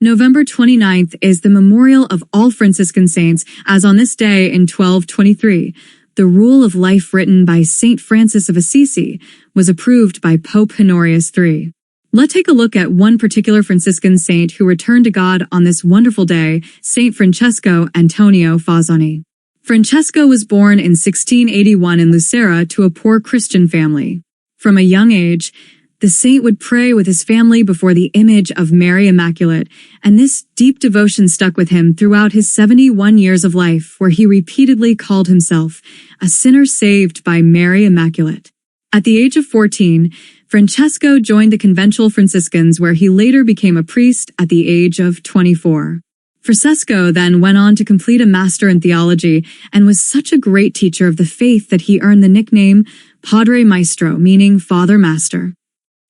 November 29th is the memorial of all Franciscan saints, as on this day in 1223, the rule of life written by Saint Francis of Assisi was approved by Pope Honorius III. Let's take a look at one particular Franciscan saint who returned to God on this wonderful day, Saint Francesco Antonio Fasani. Francesco was born in 1681 in Lucera to a poor Christian family. From a young age, the saint would pray with his family before the image of Mary Immaculate, and this deep devotion stuck with him throughout his 71 years of life, where he repeatedly called himself a sinner saved by Mary Immaculate. At the age of 14, Francesco joined the Conventual Franciscans, where he later became a priest at the age of 24. Fracesco then went on to complete a master in theology and was such a great teacher of the faith that he earned the nickname Padre Maestro, meaning Father Master.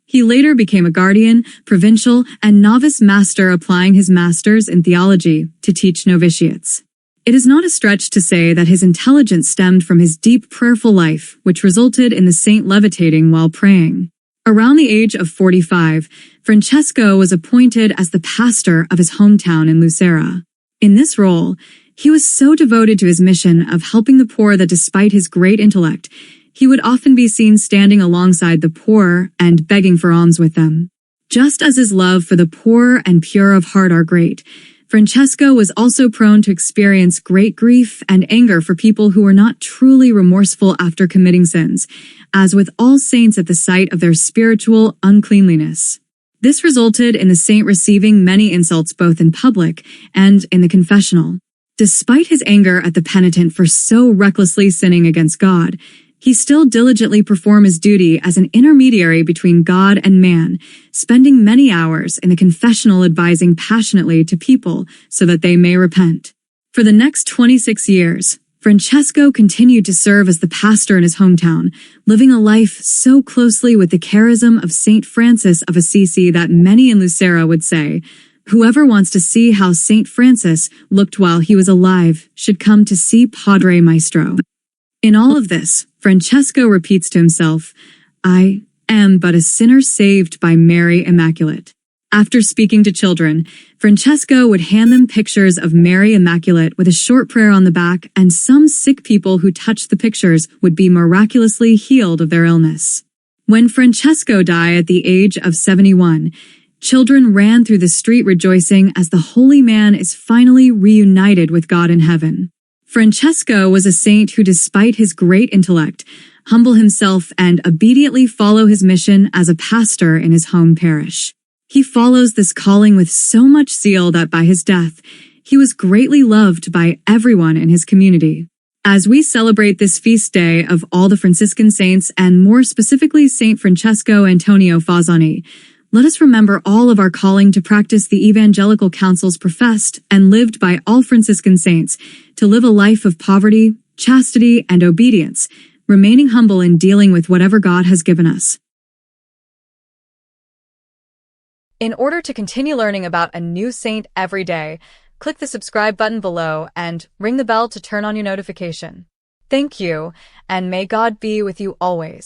He later became a guardian, provincial, and novice master, applying his masters in theology to teach novitiates. It is not a stretch to say that his intelligence stemmed from his deep prayerful life, which resulted in the saint levitating while praying. Around the age of 45, Francesco was appointed as the pastor of his hometown in Lucera. In this role, he was so devoted to his mission of helping the poor that despite his great intellect, he would often be seen standing alongside the poor and begging for alms with them. Just as his love for the poor and pure of heart are great, Francesco was also prone to experience great grief and anger for people who were not truly remorseful after committing sins, as with all saints at the sight of their spiritual uncleanliness. This resulted in the saint receiving many insults both in public and in the confessional. Despite his anger at the penitent for so recklessly sinning against God, he still diligently performed his duty as an intermediary between God and man, spending many hours in the confessional advising passionately to people so that they may repent. For the next 26 years, Francesco continued to serve as the pastor in his hometown, living a life so closely with the charism of Saint Francis of Assisi that many in Lucera would say, "Whoever wants to see how Saint Francis looked while he was alive should come to see Padre Maestro." In all of this, Francesco repeats to himself, "I am but a sinner saved by Mary Immaculate." After speaking to children, Francesco would hand them pictures of Mary Immaculate with a short prayer on the back, and some sick people who touched the pictures would be miraculously healed of their illness. When Francesco died at the age of 71, children ran through the street rejoicing as the holy man is finally reunited with God in heaven. Francesco was a saint who, despite his great intellect, humbled himself and obediently followed his mission as a pastor in his home parish. He follows this calling with so much zeal that by his death, he was greatly loved by everyone in his community. As we celebrate this feast day of all the Franciscan saints, and more specifically Saint Francesco Antonio Fasani, let us remember all of our calling to practice the evangelical counsels professed and lived by all Franciscan saints, to live a life of poverty, chastity, and obedience, remaining humble in dealing with whatever God has given us. In order to continue learning about a new saint every day, click the subscribe button below and ring the bell to turn on your notification. Thank you, and may God be with you always.